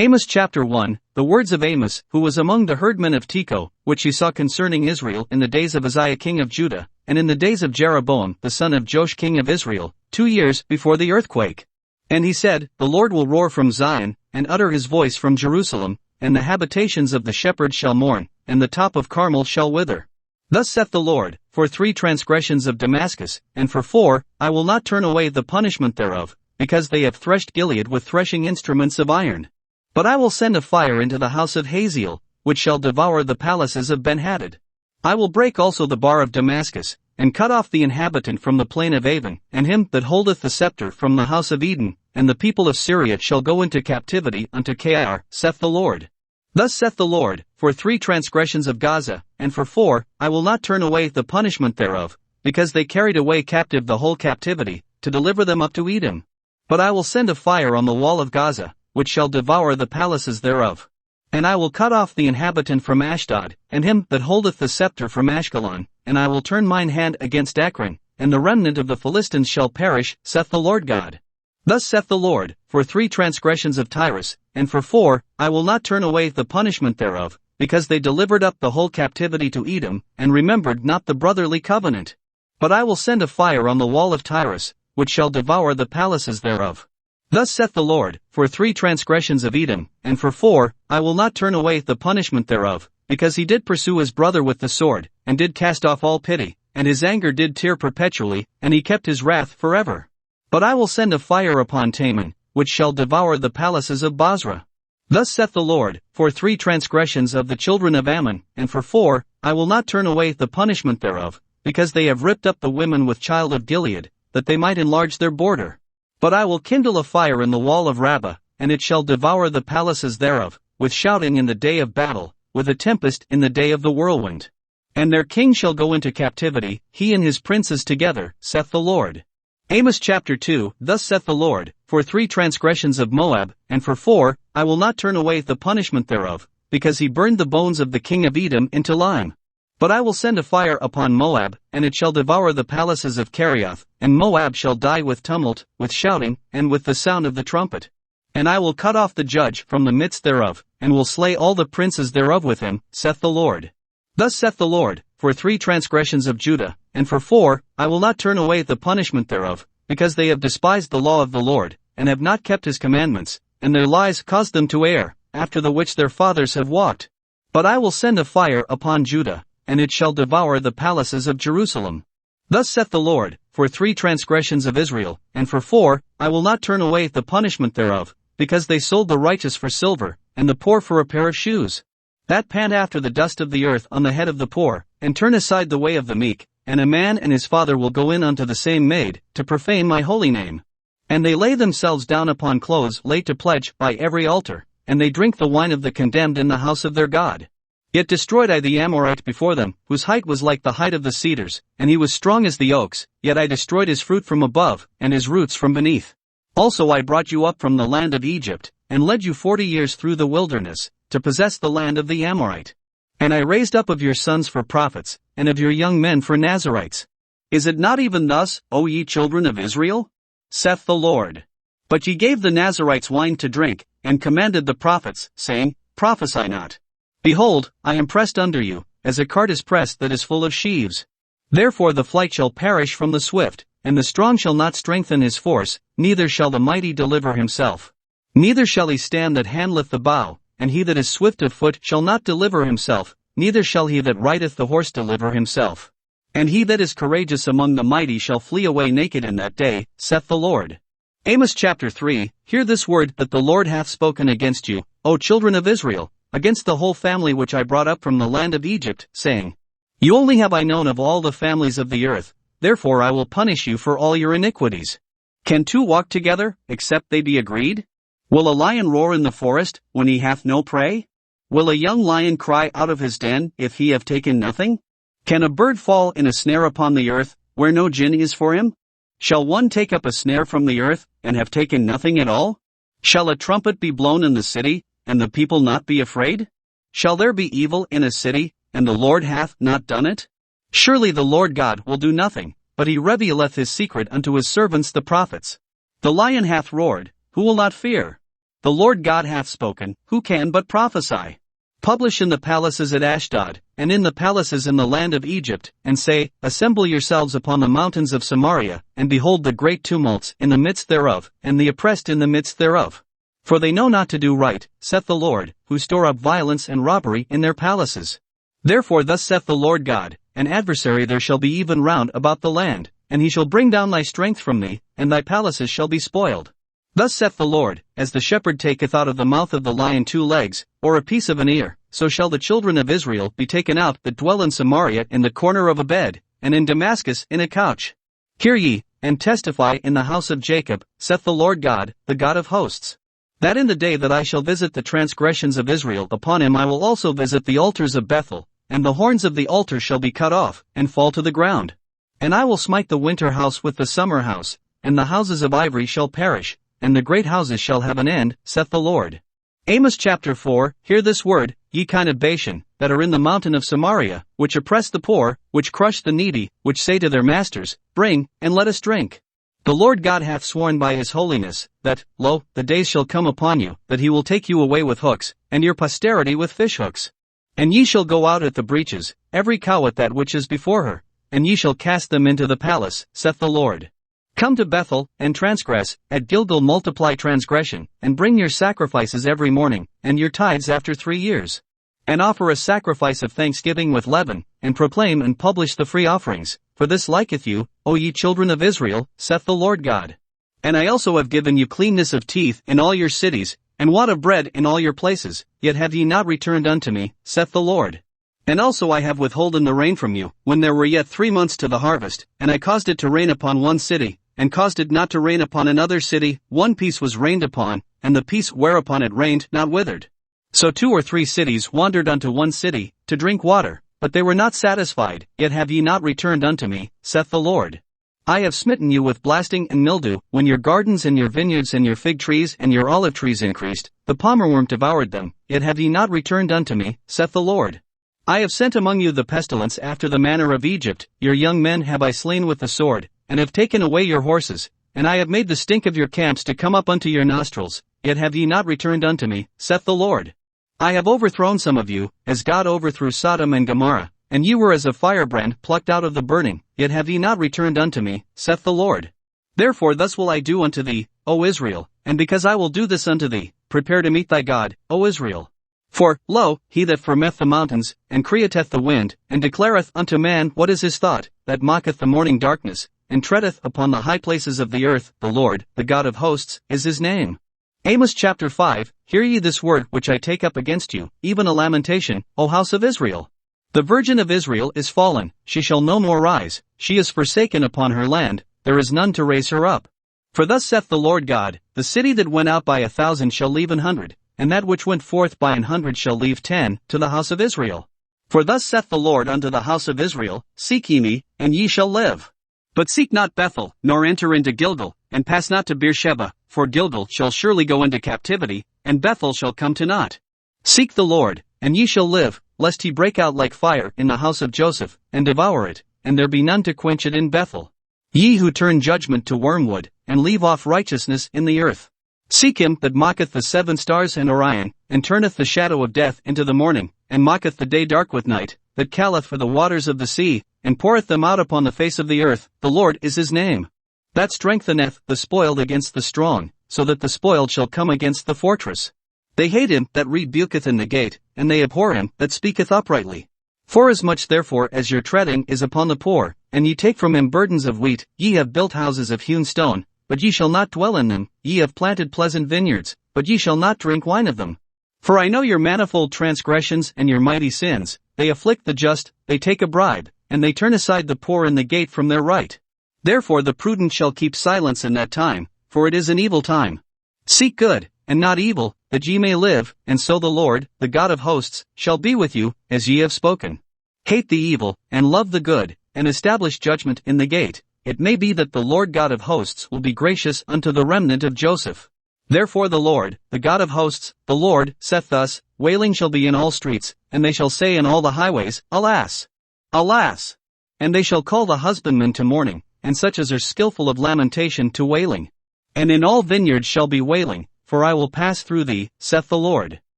Amos chapter 1, the words of Amos, who was among the herdmen of Tekoa, which he saw concerning Israel in the days of Uzziah king of Judah, and in the days of Jeroboam the son of Joash king of Israel, 2 years before the earthquake. And he said, The Lord will roar from Zion, and utter his voice from Jerusalem, and the habitations of the shepherds shall mourn, and the top of Carmel shall wither. Thus saith the Lord, for 3 transgressions of Damascus, and for 4, I will not turn away the punishment thereof, because they have threshed Gilead with threshing instruments of iron. But I will send a fire into the house of Hazael, which shall devour the palaces of Ben-Hadad. I will break also the bar of Damascus, and cut off the inhabitant from the plain of Avon, and him that holdeth the scepter from the house of Eden, and the people of Syria shall go into captivity unto Kir, saith the Lord. Thus saith the Lord, for 3 transgressions of Gaza, and for 4, I will not turn away the punishment thereof, because they carried away captive the whole captivity, to deliver them up to Edom. But I will send a fire on the wall of Gaza, which shall devour the palaces thereof. And I will cut off the inhabitant from Ashdod, and him that holdeth the scepter from Ashkelon, and I will turn mine hand against Ekron, and the remnant of the Philistines shall perish, saith the Lord God. Thus saith the Lord, for 3 transgressions of Tyrus, and for 4, I will not turn away the punishment thereof, because they delivered up the whole captivity to Edom, and remembered not the brotherly covenant. But I will send a fire on the wall of Tyrus, which shall devour the palaces thereof. Thus saith the Lord, for 3 transgressions of Edom, and for 4, I will not turn away the punishment thereof, because he did pursue his brother with the sword, and did cast off all pity, and his anger did tear perpetually, and he kept his wrath forever. But I will send a fire upon Taman, which shall devour the palaces of Bozrah. Thus saith the Lord, for 3 transgressions of the children of Ammon, and for 4, I will not turn away the punishment thereof, because they have ripped up the women with child of Gilead, that they might enlarge their border. But I will kindle a fire in the wall of Rabbah, and it shall devour the palaces thereof, with shouting in the day of battle, with a tempest in the day of the whirlwind. And their king shall go into captivity, he and his princes together, saith the Lord. Amos chapter 2, Thus saith the Lord, for 3 transgressions of Moab, and for 4, I will not turn away the punishment thereof, because he burned the bones of the king of Edom into lime. But I will send a fire upon Moab, and it shall devour the palaces of Kerioth, and Moab shall die with tumult, with shouting, and with the sound of the trumpet. And I will cut off the judge from the midst thereof, and will slay all the princes thereof with him, saith the Lord. Thus saith the Lord, for 3 transgressions of Judah, and for 4, I will not turn away the punishment thereof, because they have despised the law of the Lord, and have not kept his commandments, and their lies caused them to err, after the which their fathers have walked. But I will send a fire upon Judah, and it shall devour the palaces of Jerusalem. Thus saith the Lord, for 3 transgressions of Israel, and for 4, I will not turn away the punishment thereof, because they sold the righteous for silver, and the poor for a pair of shoes. That pant after the dust of the earth on the head of the poor, and turn aside the way of the meek, and a man and his father will go in unto the same maid, to profane my holy name. And they lay themselves down upon clothes laid to pledge by every altar, and they drink the wine of the condemned in the house of their God. Yet destroyed I the Amorite before them, whose height was like the height of the cedars, and he was strong as the oaks, yet I destroyed his fruit from above, and his roots from beneath. Also I brought you up from the land of Egypt, and led you 40 years through the wilderness, to possess the land of the Amorite. And I raised up of your sons for prophets, and of your young men for Nazirites. Is it not even thus, O ye children of Israel? Saith the Lord. But ye gave the Nazirites wine to drink, and commanded the prophets, saying, Prophesy not. Behold, I am pressed under you, as a cart is pressed that is full of sheaves. Therefore the flight shall perish from the swift, and the strong shall not strengthen his force, neither shall the mighty deliver himself. Neither shall he stand that handleth the bow, and he that is swift of foot shall not deliver himself, neither shall he that rideth the horse deliver himself. And he that is courageous among the mighty shall flee away naked in that day, saith the Lord. Amos chapter 3, Hear this word that the Lord hath spoken against you, O children of Israel, against the whole family which I brought up from the land of Egypt, saying, You only have I known of all the families of the earth, therefore I will punish you for all your iniquities. Can 2 walk together, except they be agreed? Will a lion roar in the forest, when he hath no prey? Will a young lion cry out of his den, if he have taken nothing? Can a bird fall in a snare upon the earth, where no gin is for him? Shall one take up a snare from the earth, and have taken nothing at all? Shall a trumpet be blown in the city, and the people not be afraid? Shall there be evil in a city, and the Lord hath not done it? Surely the Lord God will do nothing, but he revealeth his secret unto his servants the prophets. The lion hath roared, who will not fear? The Lord God hath spoken, who can but prophesy? Publish in the palaces at Ashdod, and in the palaces in the land of Egypt, and say, Assemble yourselves upon the mountains of Samaria, and behold the great tumults in the midst thereof, and the oppressed in the midst thereof. For they know not to do right, saith the Lord, who store up violence and robbery in their palaces. Therefore thus saith the Lord God, An adversary there shall be even round about the land, and he shall bring down thy strength from thee, and thy palaces shall be spoiled. Thus saith the Lord, As the shepherd taketh out of the mouth of the lion 2 legs, or a piece of an ear, so shall the children of Israel be taken out that dwell in Samaria in the corner of a bed, and in Damascus in a couch. Hear ye, and testify in the house of Jacob, saith the Lord God, the God of hosts, that in the day that I shall visit the transgressions of Israel upon him I will also visit the altars of Bethel, and the horns of the altar shall be cut off, and fall to the ground. And I will smite the winter house with the summer house, and the houses of ivory shall perish, and the great houses shall have an end, saith the Lord. Amos chapter 4, Hear this word, ye kind of Bashan, that are in the mountain of Samaria, which oppress the poor, which crush the needy, which say to their masters, Bring, and let us drink. The Lord God hath sworn by his holiness, that, lo, the days shall come upon you, that he will take you away with hooks, and your posterity with fishhooks. And ye shall go out at the breaches, every cow at that which is before her, and ye shall cast them into the palace, saith the Lord. Come to Bethel, and transgress, at Gilgal multiply transgression, and bring your sacrifices every morning, and your tithes after 3 years. And offer a sacrifice of thanksgiving with leaven, and proclaim and publish the free offerings, for this liketh you, O ye children of Israel, saith the Lord God. And I also have given you cleanness of teeth in all your cities, and want of bread in all your places, yet have ye not returned unto me, saith the Lord. And also I have withholden the rain from you, when there were yet 3 months to the harvest, and I caused it to rain upon one city, and caused it not to rain upon another city, one piece was rained upon, and the piece whereupon it rained not withered. So 2 or 3 cities wandered unto one city, to drink water, but they were not satisfied, yet have ye not returned unto me, saith the Lord. I have smitten you with blasting and mildew, when your gardens and your vineyards and your fig trees and your olive trees increased, the palmerworm devoured them, yet have ye not returned unto me, saith the Lord. I have sent among you the pestilence after the manner of Egypt, your young men have I slain with the sword, and have taken away your horses, and I have made the stink of your camps to come up unto your nostrils, yet have ye not returned unto me, saith the Lord. I have overthrown some of you, as God overthrew Sodom and Gomorrah, and ye were as a firebrand plucked out of the burning, yet have ye not returned unto me, saith the Lord. Therefore thus will I do unto thee, O Israel, and because I will do this unto thee, prepare to meet thy God, O Israel. For, lo, he that formeth the mountains, and createth the wind, and declareth unto man what is his thought, that mocketh the morning darkness, and treadeth upon the high places of the earth, the Lord, the God of hosts, is his name. Amos chapter 5, Hear ye this word which I take up against you, even a lamentation, O house of Israel. The virgin of Israel is fallen, she shall no more rise, she is forsaken upon her land, there is none to raise her up. For thus saith the Lord God, the city that went out by 1,000 shall leave 100, and that which went forth by 100 shall leave 10, to the house of Israel. For thus saith the Lord unto the house of Israel, Seek ye me, and ye shall live. But seek not Bethel, nor enter into Gilgal, and pass not to Beersheba, for Gilgal shall surely go into captivity, and Bethel shall come to naught. Seek the Lord, and ye shall live, lest he break out like fire in the house of Joseph, and devour it, and there be none to quench it in Bethel. Ye who turn judgment to wormwood, and leave off righteousness in the earth. Seek him that mocketh the 7 stars and Orion, and turneth the shadow of death into the morning, and mocketh the day dark with night, that calleth for the waters of the sea, and poureth them out upon the face of the earth, the Lord is his name. That strengtheneth the spoiled against the strong, so that the spoiled shall come against the fortress. They hate him that rebuketh in the gate, and they abhor him that speaketh uprightly. Forasmuch therefore as your treading is upon the poor, and ye take from him burdens of wheat, ye have built houses of hewn stone, but ye shall not dwell in them, ye have planted pleasant vineyards, but ye shall not drink wine of them. For I know your manifold transgressions and your mighty sins, they afflict the just, they take a bribe, and they turn aside the poor in the gate from their right. Therefore the prudent shall keep silence in that time, for it is an evil time. Seek good, and not evil, that ye may live, and so the Lord, the God of hosts, shall be with you, as ye have spoken. Hate the evil, and love the good, and establish judgment in the gate. It may be that the Lord God of hosts will be gracious unto the remnant of Joseph. Therefore the Lord, the God of hosts, the Lord, saith thus, Wailing shall be in all streets, and they shall say in all the highways, Alas! Alas! And they shall call the husbandmen to mourning, and such as are skillful of lamentation to wailing. And in all vineyards shall be wailing, for I will pass through thee, saith the Lord.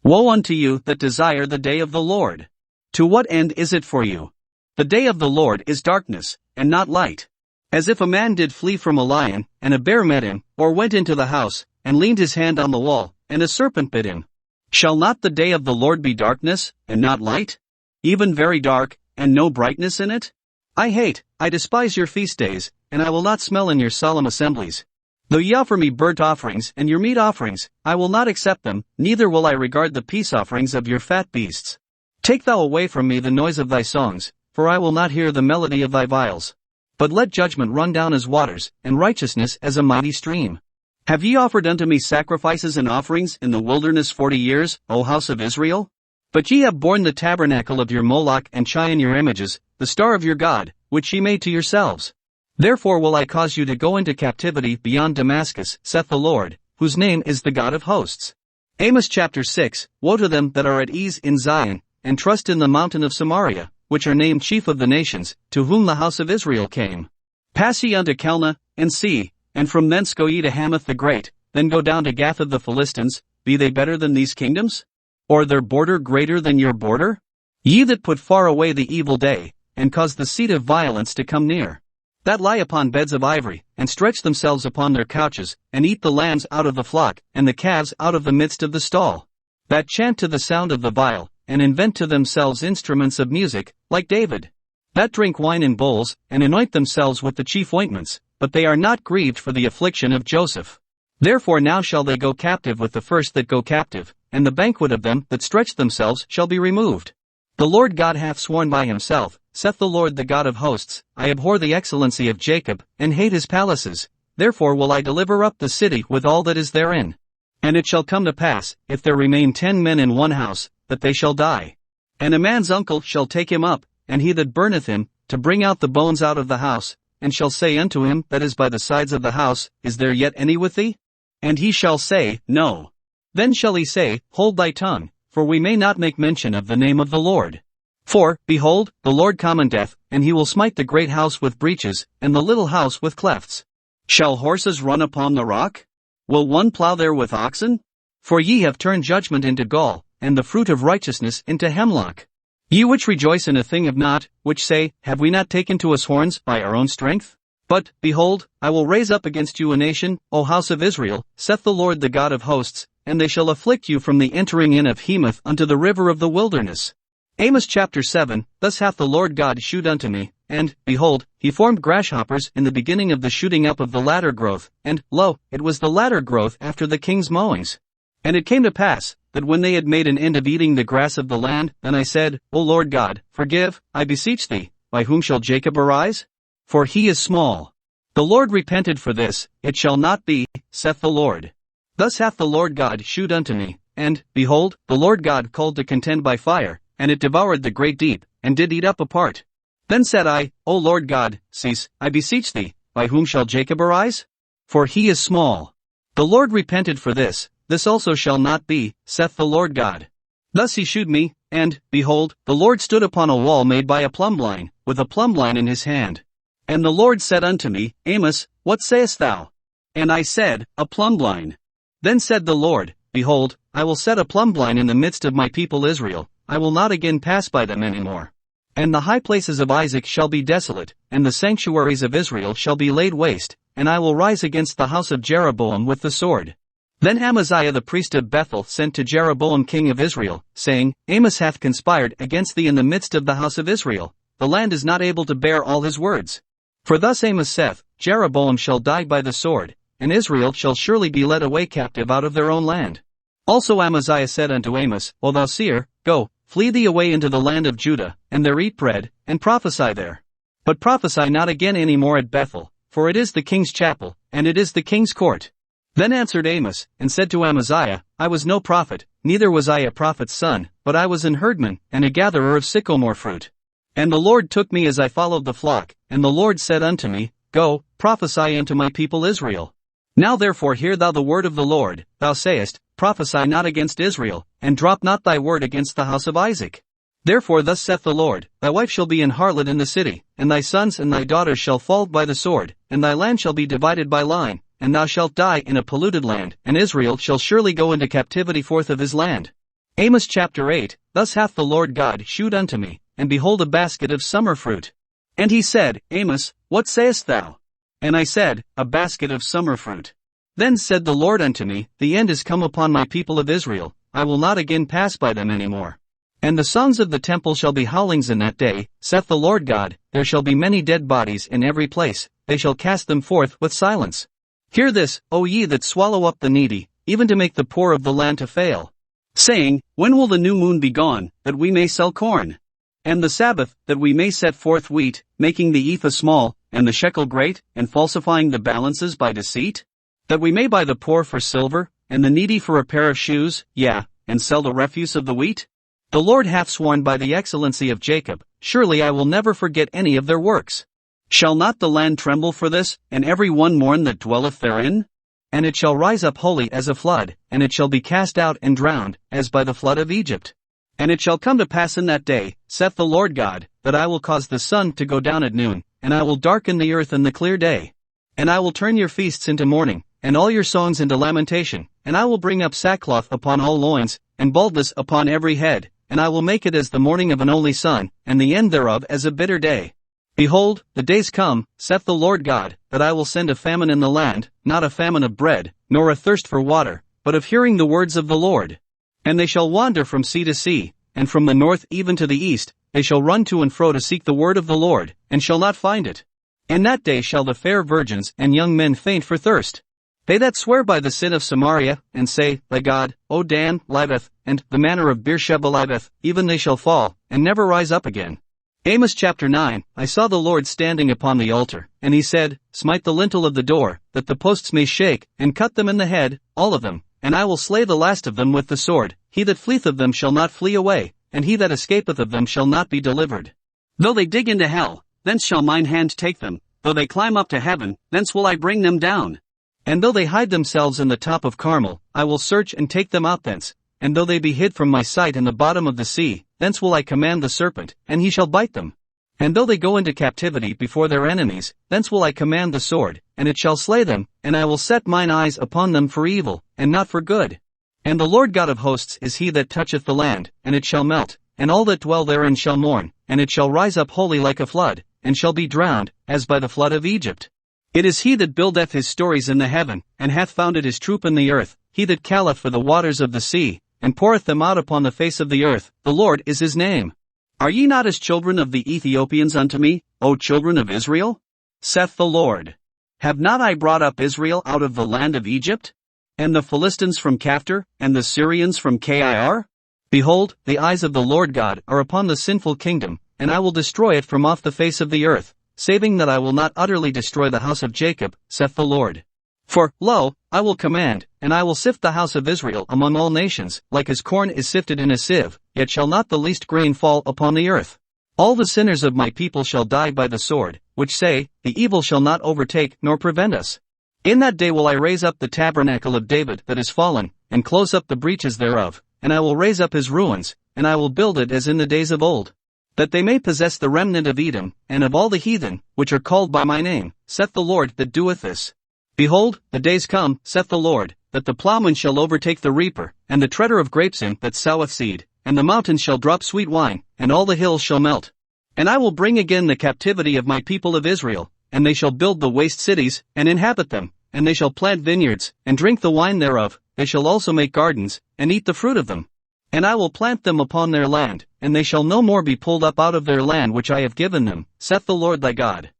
Woe unto you that desire the day of the Lord! To what end is it for you? The day of the Lord is darkness, and not light. As if a man did flee from a lion, and a bear met him, or went into the house, and leaned his hand on the wall, and a serpent bit him. Shall not the day of the Lord be darkness, and not light? Even very dark, and no brightness in it? I despise your feast days, and I will not smell in your solemn assemblies. Though ye offer me burnt offerings and your meat offerings, I will not accept them, neither will I regard the peace offerings of your fat beasts. Take thou away from me the noise of thy songs, for I will not hear the melody of thy viols. But let judgment run down as waters, and righteousness as a mighty stream. Have ye offered unto me sacrifices and offerings in the wilderness 40 years, O house of Israel? But ye have borne the tabernacle of your Moloch and Chion your images, the star of your God, which ye made to yourselves. Therefore will I cause you to go into captivity beyond Damascus, saith the Lord, whose name is the God of hosts. Amos chapter 6, Woe to them that are at ease in Zion, and trust in the mountain of Samaria, which are named chief of the nations, to whom the house of Israel came. Pass ye unto Kelna, and see, and from thence go ye to Hamath the great, then go down to Gath of the Philistines, be they better than these kingdoms? Or their border greater than your border? Ye that put far away the evil day, and cause the seat of violence to come near. That lie upon beds of ivory, and stretch themselves upon their couches, and eat the lambs out of the flock, and the calves out of the midst of the stall. That chant to the sound of the viol, and invent to themselves instruments of music, like David. That drink wine in bowls, and anoint themselves with the chief ointments, but they are not grieved for the affliction of Joseph. Therefore now shall they go captive with the first that go captive, and the banquet of them that stretch themselves shall be removed. The Lord God hath sworn by himself, saith the Lord the God of hosts, I abhor the excellency of Jacob, and hate his palaces, therefore will I deliver up the city with all that is therein. And it shall come to pass, if there remain 10 men in one house, that they shall die. And a man's uncle shall take him up, and he that burneth him, to bring out the bones out of the house, and shall say unto him that is by the sides of the house, Is there yet any with thee? And he shall say, No. Then shall he say, Hold thy tongue, for we may not make mention of the name of the Lord. For, behold, the Lord cometh, and he will smite the great house with breaches, and the little house with clefts. Shall horses run upon the rock? Will one plow there with oxen? For ye have turned judgment into gall, and the fruit of righteousness into hemlock. Ye which rejoice in a thing of naught, which say, Have we not taken to us horns by our own strength? But, behold, I will raise up against you a nation, O house of Israel, saith the Lord the God of hosts, and they shall afflict you from the entering in of Hemath unto the river of the wilderness. Amos chapter 7, Thus hath the Lord God shewed unto me, and, behold, he formed grasshoppers in the beginning of the shooting up of the latter growth, and, lo, it was the latter growth after the king's mowings. And it came to pass, that when they had made an end of eating the grass of the land, then I said, O Lord God, forgive, I beseech thee, by whom shall Jacob arise? For he is small. The Lord repented for this, it shall not be, saith the Lord. Thus hath the Lord God shewed unto me, and, behold, the Lord God called to contend by fire, and it devoured the great deep, and did eat up a part. Then said I, O Lord God, cease, I beseech thee, by whom shall Jacob arise? For he is small. The Lord repented for this also shall not be, saith the Lord God. Thus he shewed me, and, behold, the Lord stood upon a wall made by a plumbline, with a plumbline in his hand. And the Lord said unto me, Amos, what sayest thou? And I said, A plumbline. Then said the Lord, Behold, I will set a plumbline in the midst of my people Israel, I will not again pass by them any more. And the high places of Isaac shall be desolate, and the sanctuaries of Israel shall be laid waste, and I will rise against the house of Jeroboam with the sword. Then Amaziah the priest of Bethel sent to Jeroboam king of Israel, saying, Amos hath conspired against thee in the midst of the house of Israel, the land is not able to bear all his words. For thus Amos saith, Jeroboam shall die by the sword, and Israel shall surely be led away captive out of their own land. Also Amaziah said unto Amos, O thou seer, go, flee thee away into the land of Judah, and there eat bread, and prophesy there. But prophesy not again any more at Bethel, for it is the king's chapel, and it is the king's court. Then answered Amos, and said to Amaziah, I was no prophet, neither was I a prophet's son, but I was an herdman, and a gatherer of sycamore fruit. And the Lord took me as I followed the flock, and the Lord said unto me, Go, prophesy unto my people Israel. Now therefore hear thou the word of the Lord, thou sayest, Prophesy not against Israel, and drop not thy word against the house of Isaac. Therefore thus saith the Lord, Thy wife shall be an harlot in the city, and thy sons and thy daughters shall fall by the sword, and thy land shall be divided by line, and thou shalt die in a polluted land, and Israel shall surely go into captivity forth of his land. Amos chapter 8, Thus hath the Lord God shewed unto me, and behold a basket of summer fruit. And he said, Amos, what sayest thou? And I said, A basket of summer fruit. Then said the Lord unto me, The end is come upon my people of Israel, I will not again pass by them any more. And the songs of the temple shall be howlings in that day, saith the Lord God, there shall be many dead bodies in every place, they shall cast them forth with silence. Hear this, O ye that swallow up the needy, even to make the poor of the land to fail. Saying, When will the new moon be gone, that we may sell corn? And the Sabbath, that we may set forth wheat, making the ephah small, and the shekel great, and falsifying the balances by deceit? That we may buy the poor for silver, and the needy for a pair of shoes, yea, and sell the refuse of the wheat? The Lord hath sworn by the excellency of Jacob, surely I will never forget any of their works. Shall not the land tremble for this, and every one mourn that dwelleth therein? And it shall rise up wholly as a flood, and it shall be cast out and drowned, as by the flood of Egypt. And it shall come to pass in that day, saith the Lord God, that I will cause the sun to go down at noon, and I will darken the earth in the clear day. And I will turn your feasts into mourning, and all your songs into lamentation, and I will bring up sackcloth upon all loins, and baldness upon every head, and I will make it as the mourning of an only son, and the end thereof as a bitter day. Behold, the days come, saith the Lord God, that I will send a famine in the land, not a famine of bread, nor a thirst for water, but of hearing the words of the Lord. And they shall wander from sea to sea, and from the north even to the east, they shall run to and fro to seek the word of the Lord, and shall not find it. In that day shall the fair virgins and young men faint for thirst. They that swear by the sin of Samaria, and say, Thy God, O Dan, liveth, and the manner of Beersheba liveth, even they shall fall, and never rise up again. Amos chapter 9, I saw the Lord standing upon the altar, and he said, Smite the lintel of the door, that the posts may shake, and cut them in the head, all of them, and I will slay the last of them with the sword, he that fleeth of them shall not flee away, and he that escapeth of them shall not be delivered. Though they dig into hell, thence shall mine hand take them, though they climb up to heaven, thence will I bring them down. And though they hide themselves in the top of Carmel, I will search and take them out thence, and though they be hid from my sight in the bottom of the sea, thence will I command the serpent, and he shall bite them. And though they go into captivity before their enemies, thence will I command the sword, and it shall slay them, and I will set mine eyes upon them for evil, and not for good. And the Lord God of hosts is he that toucheth the land, and it shall melt, and all that dwell therein shall mourn, and it shall rise up wholly like a flood, and shall be drowned, as by the flood of Egypt. It is he that buildeth his stories in the heaven, and hath founded his troop in the earth, he that calleth for the waters of the sea, and poureth them out upon the face of the earth, the Lord is his name. Are ye not as children of the Ethiopians unto me, O children of Israel? Saith the Lord. Have not I brought up Israel out of the land of Egypt? And the Philistines from Caphtor, and the Syrians from Kir? Behold, the eyes of the Lord God are upon the sinful kingdom, and I will destroy it from off the face of the earth, saving that I will not utterly destroy the house of Jacob, saith the Lord. For, lo, I will command, and I will sift the house of Israel among all nations, like as corn is sifted in a sieve, yet shall not the least grain fall upon the earth. All the sinners of my people shall die by the sword, which say, The evil shall not overtake nor prevent us. In that day will I raise up the tabernacle of David that is fallen, and close up the breaches thereof, and I will raise up his ruins, and I will build it as in the days of old. That they may possess the remnant of Edom, and of all the heathen, which are called by my name, saith the Lord that doeth this. Behold, the days come, saith the Lord, that the plowman shall overtake the reaper, and the treader of grapesin that soweth seed, and the mountains shall drop sweet wine, and all the hills shall melt. And I will bring again the captivity of my people of Israel, and they shall build the waste cities, and inhabit them, and they shall plant vineyards, and drink the wine thereof, they shall also make gardens, and eat the fruit of them. And I will plant them upon their land, and they shall no more be pulled up out of their land which I have given them, saith the Lord thy God.